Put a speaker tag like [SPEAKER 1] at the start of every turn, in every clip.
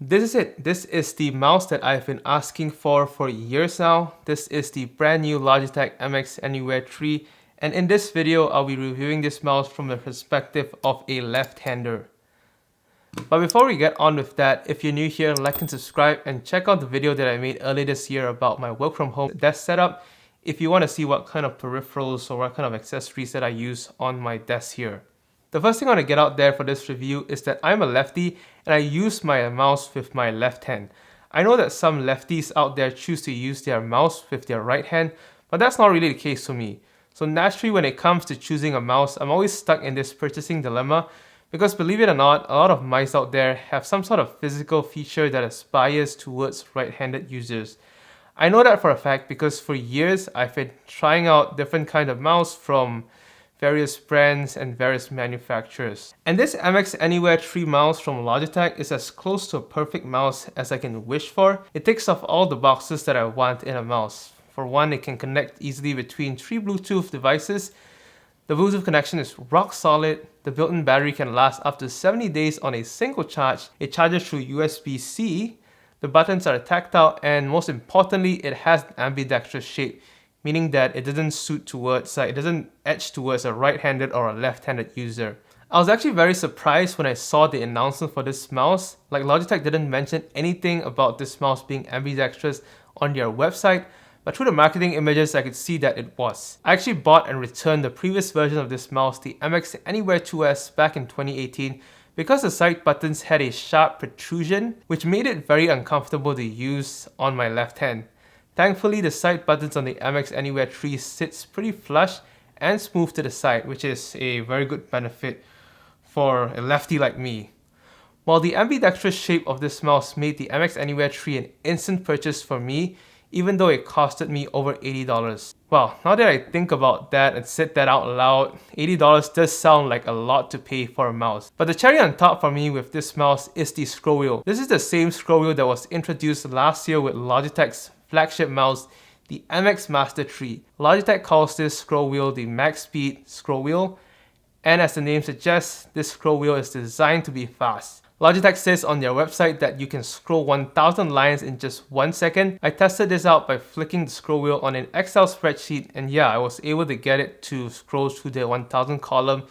[SPEAKER 1] This is it. This is the mouse that I've been asking for years now. This is the brand new Logitech MX Anywhere 3, and in this video I'll be reviewing this mouse from the perspective of a left-hander. But before we get on with that, if you're new here, like and subscribe and check out the video that I made earlier this year about my work from home desk setup if you want to see what kind of peripherals or what kind of accessories that I use on my desk here. The first thing I want to get out there for this review is that I'm a lefty and I use my mouse with my left hand. I know that some lefties out there choose to use their mouse with their right hand, but that's not really the case for me. So naturally, when it comes to choosing a mouse, I'm always stuck in this purchasing dilemma because, believe it or not, a lot of mice out there have some sort of physical feature that is biased towards right-handed users. I know that for a fact because for years I've been trying out different kinds of mouse from various brands and various manufacturers. And this MX Anywhere 3 mouse from Logitech is as close to a perfect mouse as I can wish for. It ticks off all the boxes that I want in a mouse. For one, it can connect easily between 3 Bluetooth devices. The Bluetooth connection is rock solid. The built-in battery can last up to 70 days on a single charge. It charges through USB-C. The buttons are tactile, and most importantly, it has an ambidextrous shape, meaning that it doesn't edge towards a right-handed or a left-handed user. I was actually very surprised when I saw the announcement for this mouse. Like, Logitech didn't mention anything about this mouse being ambidextrous on their website, but through the marketing images I could see that it was. I actually bought and returned the previous version of this mouse, the MX Anywhere 2S, back in 2018 because the side buttons had a sharp protrusion, which made it very uncomfortable to use on my left hand. Thankfully, the side buttons on the MX Anywhere 3 sits pretty flush and smooth to the side, which is a very good benefit for a lefty like me. While the ambidextrous shape of this mouse made the MX Anywhere 3 an instant purchase for me, even though it costed me over $80. Well, now that I think about that and said that out loud, $80 does sound like a lot to pay for a mouse. But the cherry on top for me with this mouse is the scroll wheel. This is the same scroll wheel that was introduced last year with Logitech's flagship mouse, the MX Master 3. Logitech calls this scroll wheel the MagSpeed scroll wheel, and as the name suggests, this scroll wheel is designed to be fast. Logitech says on their website that you can scroll 1000 lines in just 1 second. I tested this out by flicking the scroll wheel on an Excel spreadsheet, and yeah, I was able to get it to scroll through the 1000 column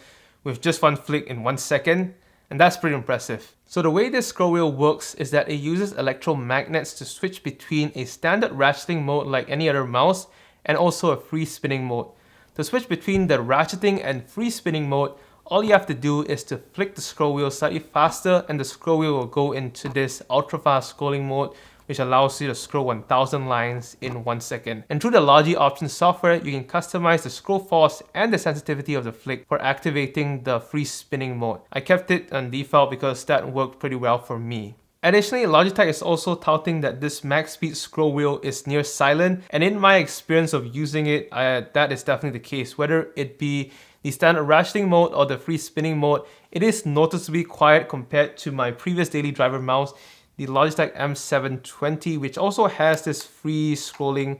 [SPEAKER 1] with just one flick in 1 second, and that's pretty impressive. So the way this scroll wheel works is that it uses electromagnets to switch between a standard ratcheting mode like any other mouse and also a free spinning mode. To switch between the ratcheting and free spinning mode, all you have to do is to flick the scroll wheel slightly faster and the scroll wheel will go into this ultra fast scrolling mode, which allows you to scroll 1000 lines in 1 second. And through the Logi Options software, you can customize the scroll force and the sensitivity of the flick for activating the free spinning mode. I kept it on default because that worked pretty well for me. Additionally, Logitech is also touting that this MagSpeed scroll wheel is near silent, and in my experience of using it, that is definitely the case. Whether it be the standard ratcheting mode or the free spinning mode, it is noticeably quiet compared to my previous daily driver mouse, the Logitech M720, which also has this free scrolling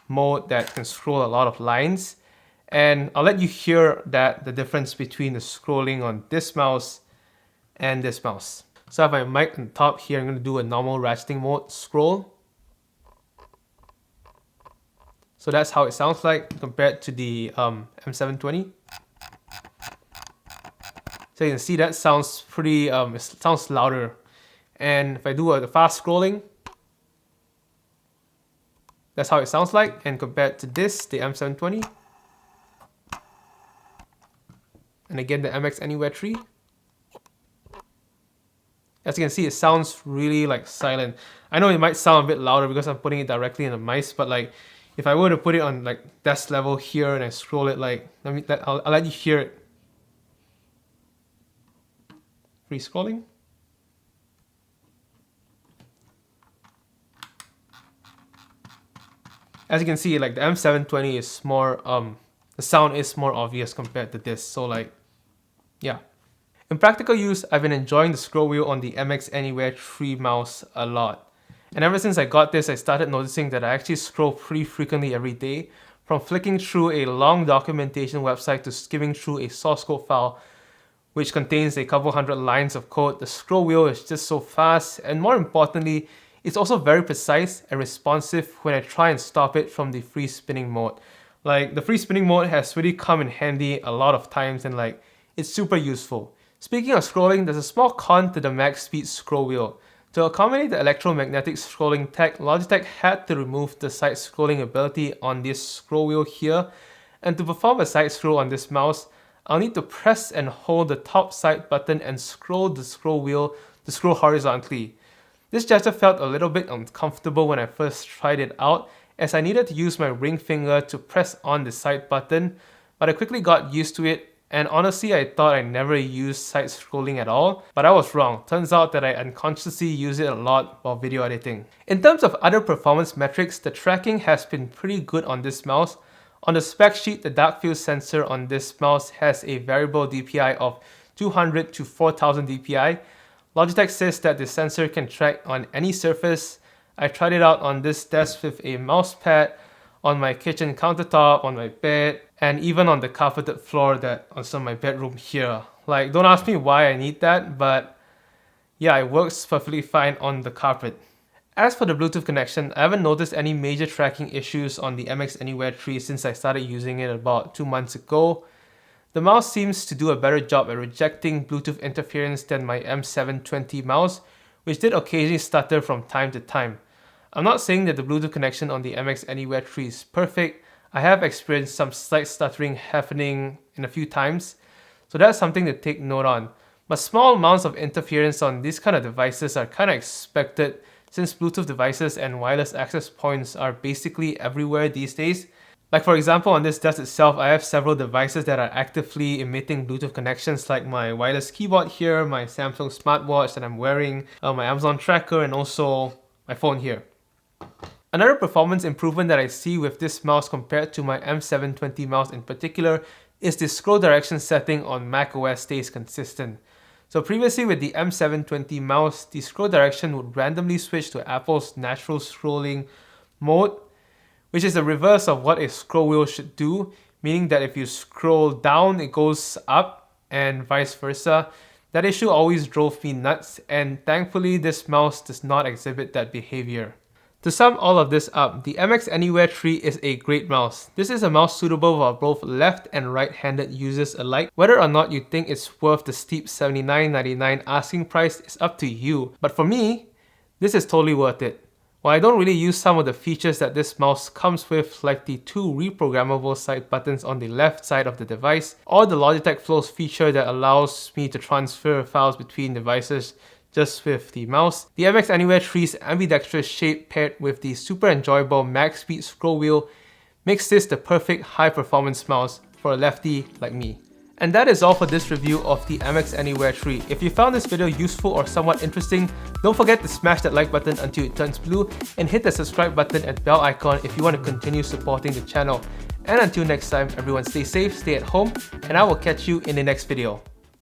[SPEAKER 1] mode that can scroll a lot of lines. And I'll let you hear the difference between the scrolling on this mouse and this mouse. So I have my mic on top here. I'm going to do a normal ratcheting mode scroll. So that's how it sounds like compared to the M720. So you can see that sounds pretty, it sounds louder. And if I do the fast scrolling, that's how it sounds like. And compared to this, the M720. And again, the MX Anywhere 3. As you can see, it sounds really like silent. I know it might sound a bit louder because I'm putting it directly in the mice, but like if I were to put it on like desk level here and I scroll it, like I'll let you hear it. Free scrolling. As you can see, like the M720 is more the sound is more obvious compared to this. So like, yeah. In practical use, I've been enjoying the scroll wheel on the MX Anywhere 3 mouse a lot. And ever since I got this, I started noticing that I actually scroll pretty frequently every day, from flicking through a long documentation website to skimming through a source code file which contains a couple hundred lines of code. The scroll wheel is just so fast, and more importantly, it's also very precise and responsive when I try and stop it from the free spinning mode. Like, the free spinning mode has really come in handy a lot of times, and like, it's super useful. Speaking of scrolling, there's a small con to the MagSpeed scroll wheel. To accommodate the electromagnetic scrolling tech, Logitech had to remove the side scrolling ability on this scroll wheel here, and to perform a side scroll on this mouse, I'll need to press and hold the top side button and scroll the scroll wheel to scroll horizontally. This gesture felt a little bit uncomfortable when I first tried it out, as I needed to use my ring finger to press on the side button, but I quickly got used to it, and honestly I thought I never used side scrolling at all, but I was wrong. Turns out that I unconsciously use it a lot while video editing. In terms of other performance metrics, the tracking has been pretty good on this mouse. On the spec sheet, the dark field sensor on this mouse has a variable DPI of 200 to 4000 DPI. Logitech says that the sensor can track on any surface. I tried it out on this desk with a mouse pad, on my kitchen countertop, on my bed, and even on the carpeted floor that's on my bedroom here. Like, don't ask me why I need that, but yeah, it works perfectly fine on the carpet. As for the Bluetooth connection, I haven't noticed any major tracking issues on the MX Anywhere 3 since I started using it about 2 months ago. The mouse seems to do a better job at rejecting Bluetooth interference than my M720 mouse, which did occasionally stutter from time to time. I'm not saying that the Bluetooth connection on the MX Anywhere 3 is perfect. I have experienced some slight stuttering happening in a few times, so that's something to take note on. But small amounts of interference on these kind of devices are kind of expected since Bluetooth devices and wireless access points are basically everywhere these days. Like, for example, on this desk itself, I have several devices that are actively emitting Bluetooth connections, like my wireless keyboard here, my Samsung smartwatch that I'm wearing, my Amazon tracker, and also my phone here. Another performance improvement that I see with this mouse compared to my M720 mouse in particular is the scroll direction setting on macOS stays consistent. So previously with the M720 mouse, the scroll direction would randomly switch to Apple's natural scrolling mode, which is the reverse of what a scroll wheel should do, meaning that if you scroll down, it goes up, and vice versa. That issue always drove me nuts, and thankfully this mouse does not exhibit that behavior. To sum all of this up, the MX Anywhere 3 is a great mouse. This is a mouse suitable for both left and right-handed users alike. Whether or not you think it's worth the steep $79.99 asking price is up to you, but for me, this is totally worth it. While I don't really use some of the features that this mouse comes with, like the 2 reprogrammable side buttons on the left side of the device, or the Logitech Flows feature that allows me to transfer files between devices just with the mouse, the MX Anywhere 3's ambidextrous shape paired with the super enjoyable MagSpeed scroll wheel makes this the perfect high-performance mouse for a lefty like me. And that is all for this review of the MX Anywhere 3. If you found this video useful or somewhat interesting, don't forget to smash that like button until it turns blue and hit the subscribe button and bell icon if you want to continue supporting the channel. And until next time, everyone stay safe, stay at home, and I will catch you in the next video.